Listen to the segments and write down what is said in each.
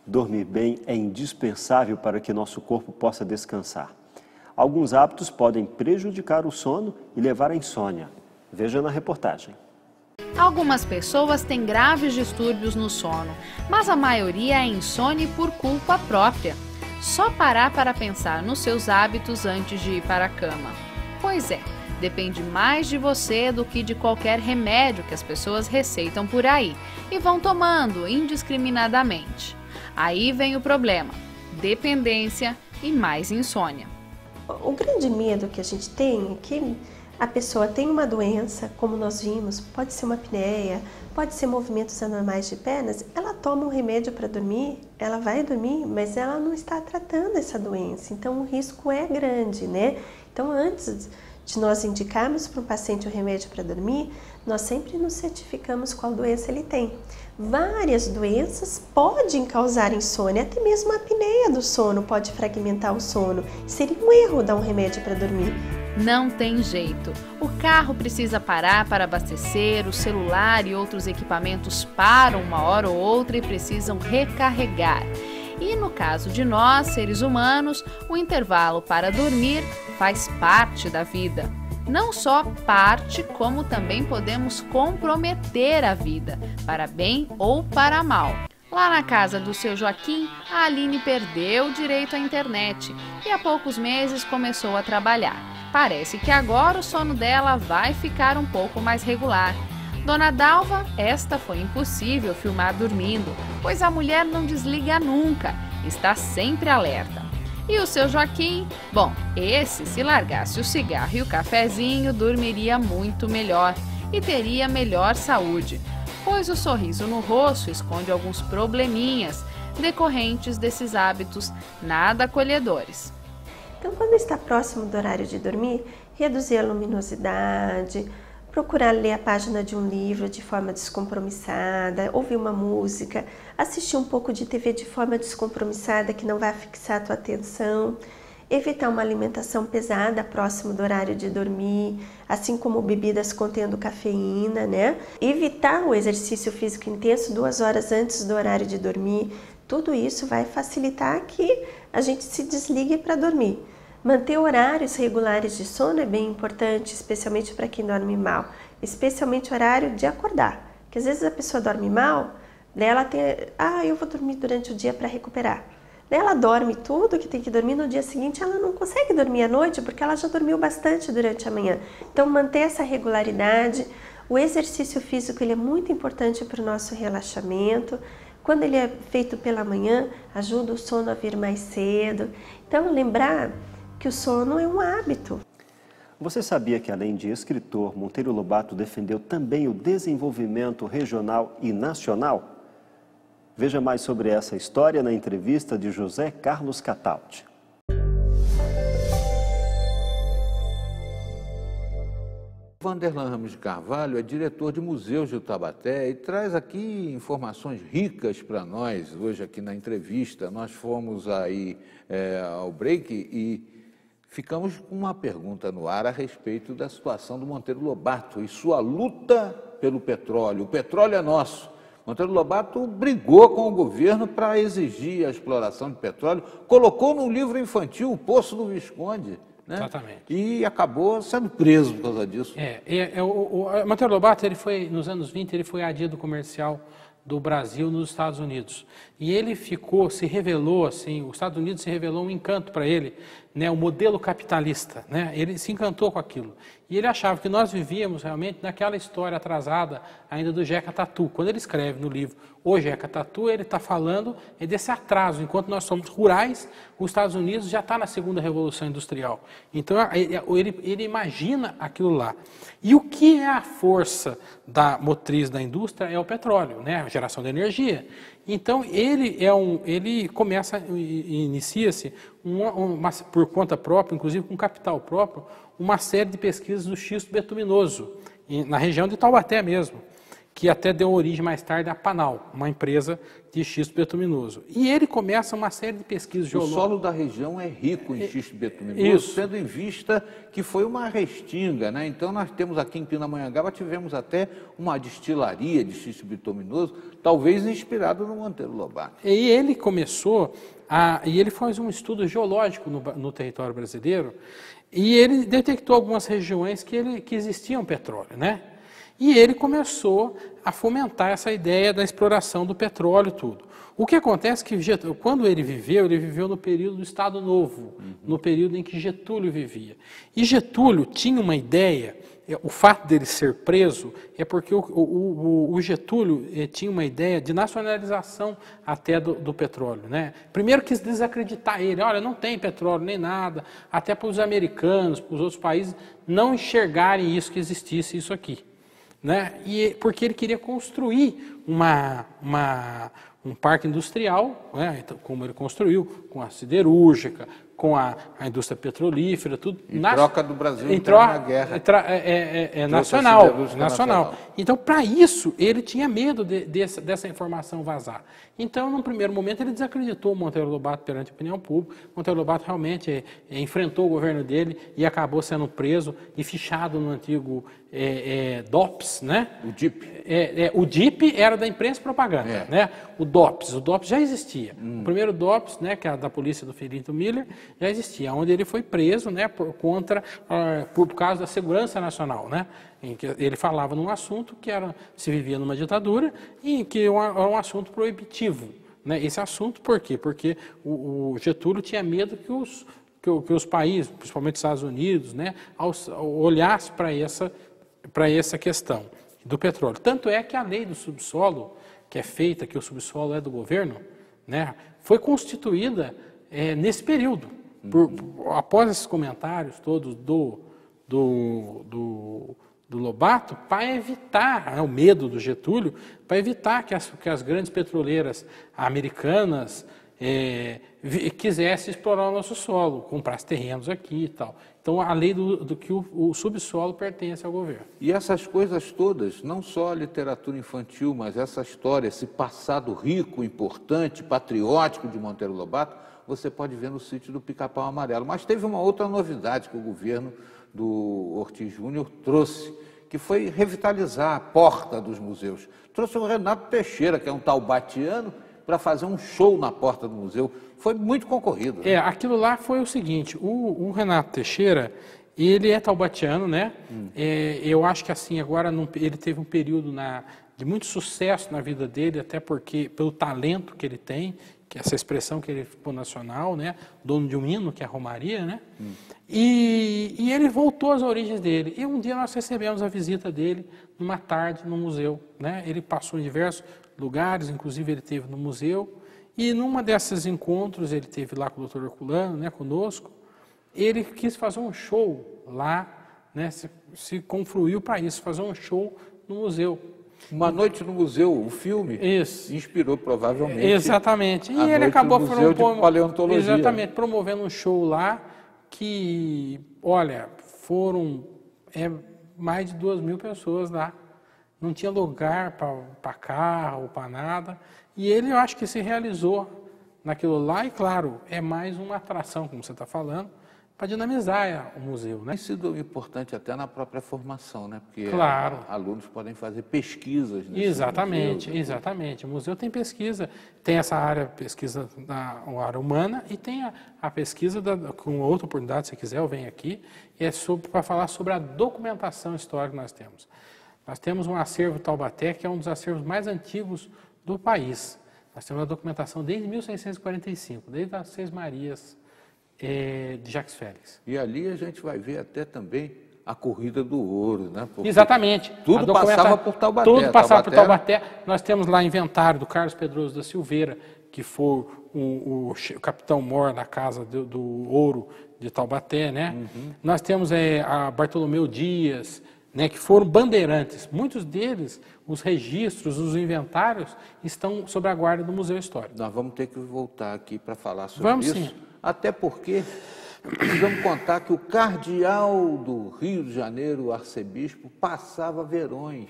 Dormir bem é indispensável para que nosso corpo possa descansar. Alguns hábitos podem prejudicar o sono e levar à insônia. Veja na reportagem. Algumas pessoas têm graves distúrbios no sono, mas a maioria é insone por culpa própria. Só parar para pensar nos seus hábitos antes de ir para a cama. Pois é, depende mais de você do que de qualquer remédio que as pessoas receitam por aí e vão tomando indiscriminadamente. Aí vem o problema: dependência e mais insônia. O grande medo que a gente tem é que a pessoa tem uma doença, como nós vimos, pode ser uma apneia, pode ser movimentos anormais de pernas, ela toma um remédio para dormir, ela vai dormir, mas ela não está tratando essa doença, então o risco é grande, né? Então antes de nós indicarmos para um paciente o remédio para dormir, nós sempre nos certificamos qual doença ele tem. Várias doenças podem causar insônia, até mesmo a apneia do sono pode fragmentar o sono. Seria um erro dar um remédio para dormir. Não tem jeito. O carro precisa parar para abastecer, o celular e outros equipamentos param uma hora ou outra e precisam recarregar. E no caso de nós, seres humanos, o intervalo para dormir faz parte da vida. Não só parte, como também podemos comprometer a vida, para bem ou para mal. Lá na casa do seu Joaquim, a Aline perdeu o direito à internet e há poucos meses começou a trabalhar. Parece que agora o sono dela vai ficar um pouco mais regular. Dona Dalva, esta foi impossível filmar dormindo, pois a mulher não desliga nunca, está sempre alerta. E o seu Joaquim? Bom, esse, se largasse o cigarro e o cafezinho, dormiria muito melhor e teria melhor saúde, pois o sorriso no rosto esconde alguns probleminhas decorrentes desses hábitos nada acolhedores. Então, quando está próximo do horário de dormir, reduzir a luminosidade, procurar ler a página de um livro de forma descompromissada, ouvir uma música, assistir um pouco de TV de forma descompromissada que não vai fixar a tua atenção, evitar uma alimentação pesada próximo do horário de dormir, assim como bebidas contendo cafeína, né? Evitar o exercício físico intenso 2 horas antes do horário de dormir. Tudo isso vai facilitar que a gente se desligue para dormir. Manter horários regulares de sono é bem importante, especialmente para quem dorme mal, especialmente o horário de acordar, que às vezes a pessoa dorme mal, daí ela tem, eu vou dormir durante o dia para recuperar. Daí ela dorme tudo que tem que dormir, no dia seguinte ela não consegue dormir à noite porque ela já dormiu bastante durante a manhã. Então manter essa regularidade, o exercício físico ele é muito importante para o nosso relaxamento. Quando ele é feito pela manhã, ajuda o sono a vir mais cedo. Então lembrar que o sono é um hábito. Você sabia que, além de escritor, Monteiro Lobato defendeu também o desenvolvimento regional e nacional? Veja mais sobre essa história na entrevista de José Carlos Cataldi. Vanderlan Ramos de Carvalho é diretor de museus de Taubaté e traz aqui informações ricas para nós. Hoje aqui na entrevista, nós fomos aí ao break e ficamos com uma pergunta no ar a respeito da situação do Monteiro Lobato e sua luta pelo petróleo. O petróleo é nosso. Monteiro Lobato brigou com o governo para exigir a exploração de petróleo, colocou no livro infantil O Poço do Visconde, né? Exatamente. E acabou sendo preso por causa disso. O Monteiro Lobato, nos anos 20, ele foi adido comercial do Brasil nos Estados Unidos. E ele se revelou assim, os Estados Unidos se revelou um encanto para ele, né, o modelo capitalista, né? Ele se encantou com aquilo. E ele achava que nós vivíamos realmente naquela história atrasada ainda do Jeca Tatu. Quando ele escreve no livro O Jeca Tatu, ele está falando desse atraso. Enquanto nós somos rurais, os Estados Unidos já está na segunda revolução industrial. Então ele imagina aquilo lá. E o que é a força motriz da indústria é o petróleo, né? A geração de energia. Então ele começa, inicia-se por conta própria, inclusive com capital próprio, uma série de pesquisas do xisto betuminoso, na região de Taubaté mesmo. que até deu origem mais tarde à Panal, uma empresa de xisto bituminoso. E ele começa uma série de pesquisas O geológicas. solo da região é rico em xisto bituminoso, tendo em vista que foi uma restinga, né? Então nós temos aqui em Pindamonhangaba, tivemos até uma destilaria de xisto bituminoso, talvez inspirado no Monteiro Lobato. E ele e ele faz um estudo geológico no território brasileiro, e ele detectou algumas regiões que existiam petróleo, né? E ele começou a fomentar essa ideia da exploração do petróleo e tudo. O que acontece é que quando ele viveu no período do Estado Novo, no período em que Getúlio vivia. E Getúlio tinha uma ideia, o fato dele ser preso é porque o Getúlio tinha uma ideia de nacionalização até do petróleo, né? Primeiro quis desacreditar ele, olha, não tem petróleo nem nada, até para os americanos, para os outros países não enxergarem isso, que existisse isso aqui. Né? Porque ele queria construir um parque industrial, né? Então, como ele construiu, com a siderúrgica, com a indústria petrolífera, tudo. Em troca do Brasil entrar na guerra. Nacional. Então, para isso, ele tinha medo dessa informação vazar. Então, num primeiro momento, ele desacreditou o Monteiro Lobato perante a opinião pública. Monteiro Lobato realmente enfrentou o governo dele e acabou sendo preso e fichado no antigo DOPS, né? O DIP. O DIP era da imprensa e propaganda, né? O DOPS já existia. O primeiro DOPS, né, que é da polícia do Felito Miller, já existia, onde ele foi preso, né, por causa da segurança nacional, né? Em que ele falava num assunto que se vivia numa ditadura e que era um assunto proibitivo, né? Esse assunto por quê? Porque o Getúlio tinha medo que os países, principalmente os Estados Unidos, né, olhassem para essa questão do petróleo. Tanto é que a lei do subsolo, que é feita, que o subsolo é do governo, né, foi constituída nesse período. Após esses comentários todos do Lobato, para evitar, o medo do Getúlio, para evitar que as grandes petroleiras americanas quisessem explorar o nosso solo, comprassem terrenos aqui e tal. Então, a lei do que o subsolo pertence ao governo. E essas coisas todas, não só a literatura infantil, mas essa história, esse passado rico, importante, patriótico de Monteiro Lobato, você pode ver no sítio do Pica-Pau Amarelo. Mas teve uma outra novidade que o governo do Ortiz Júnior trouxe, que foi revitalizar a porta dos museus. Trouxe o Renato Teixeira, que é um taubatiano, para fazer um show na porta do museu. Foi muito concorrido. Né? Aquilo lá foi o seguinte, o Renato Teixeira, ele é taubatiano, né? Eu acho que assim, agora ele teve um período de muito sucesso na vida dele, até porque, pelo talento que ele tem, que é essa expressão que ele ficou nacional, né? Dono de um hino, que é a Romaria, né? E ele voltou às origens dele. E um dia nós recebemos a visita dele numa tarde no museu, né? Ele passou em diversos lugares, inclusive ele esteve no museu, e numa desses encontros, ele esteve lá com o Dr. Herculano, né, conosco, ele quis fazer um show lá, né, se confluiu para isso, fazer um show no museu. Uma Noite no Museu, o filme, inspirou provavelmente. Exatamente. E ele acabou paleontologia. Promovendo um show lá que, olha, foram mais de 2.000 pessoas lá. Não tinha lugar para carro, para nada. E ele, eu acho que se realizou naquilo lá. E, claro, é mais uma atração, como você está falando, para dinamizar o museu. Né? Tem sido importante até na própria formação, né? Porque alunos podem fazer pesquisas nesse Exatamente, museu. Exatamente. O museu tem pesquisa, tem essa área pesquisa da área humana e tem a pesquisa, com outra oportunidade, se quiser, eu venho aqui, para falar sobre a documentação histórica que nós temos. Nós temos um acervo Taubaté, que é um dos acervos mais antigos do país. Nós temos a documentação desde 1645, desde as Seis Marias de Jacques Félix. E ali a gente vai ver até também a corrida do ouro, né? Porque exatamente. Tudo passava por Taubaté. Tudo passava por Taubaté. Nós temos lá inventário do Carlos Pedroso da Silveira, que foi o capitão-mor na casa do ouro de Taubaté, né? Nós temos a Bartolomeu Dias, né, que foram bandeirantes. Muitos deles, os registros, os inventários, estão sob a guarda do Museu Histórico. Nós vamos ter que voltar aqui para falar sobre isso. Sim. Até porque precisamos contar que o cardeal do Rio de Janeiro, o arcebispo, passava verões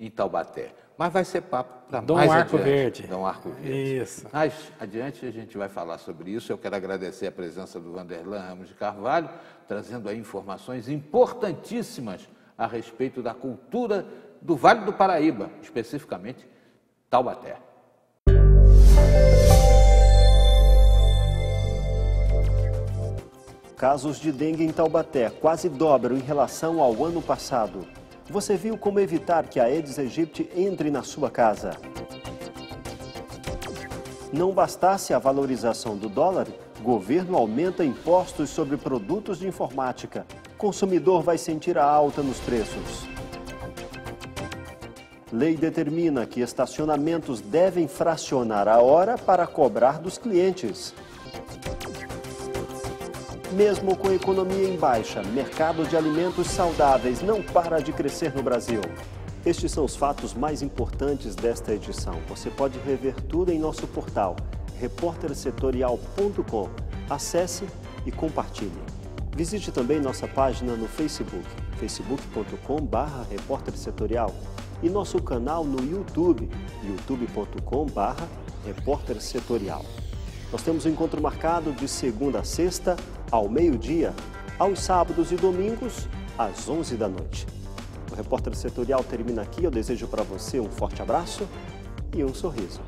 em Taubaté. Mas vai ser papo para Dom mais Arco adiante. Verde. Dom Arco Verde. Isso. Mais adiante a gente vai falar sobre isso. Eu quero agradecer a presença do Vanderlan Ramos de Carvalho, trazendo aí informações importantíssimas a respeito da cultura do Vale do Paraíba, especificamente Taubaté. Casos de dengue em Taubaté quase dobram em relação ao ano passado. Você viu como evitar que a Aedes aegypti entre na sua casa? Não bastasse a valorização do dólar, governo aumenta impostos sobre produtos de informática. Consumidor vai sentir a alta nos preços. Lei determina que estacionamentos devem fracionar a hora para cobrar dos clientes. Mesmo com a economia em baixa, mercado de alimentos saudáveis não para de crescer no Brasil. Estes são os fatos mais importantes desta edição. Você pode rever tudo em nosso portal, repórtersetorial.com. Acesse e compartilhe. Visite também nossa página no Facebook, facebook.com/repórtersetorial, e nosso canal no YouTube, youtube.com/repórtersetorial. Nós temos um encontro marcado de segunda a sexta, ao meio-dia, aos sábados e domingos, às 11 da noite. O Repórter Setorial termina aqui. Eu desejo para você um forte abraço e um sorriso.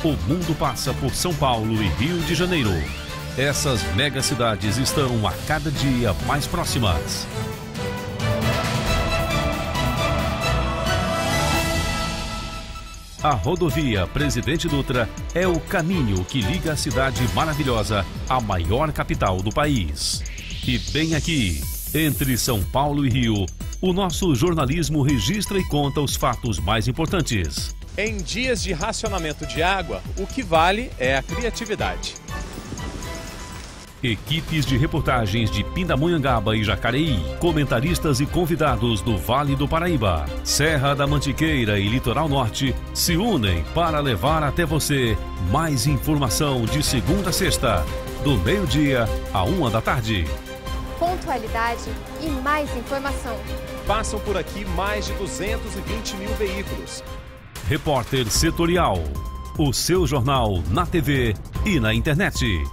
O mundo passa por São Paulo e Rio de Janeiro. Essas megacidades estão a cada dia mais próximas. A rodovia Presidente Dutra é o caminho que liga a cidade maravilhosa à maior capital do país. E bem aqui, entre São Paulo e Rio, o nosso jornalismo registra e conta os fatos mais importantes. Em dias de racionamento de água, o que vale é a criatividade. Equipes de reportagens de Pindamonhangaba e Jacareí, comentaristas e convidados do Vale do Paraíba, Serra da Mantiqueira e Litoral Norte se unem para levar até você mais informação de segunda a sexta, do meio-dia à 1 da tarde. Pontualidade e mais informação. Passam por aqui mais de 220 mil veículos. Repórter Setorial, o seu jornal na TV e na internet.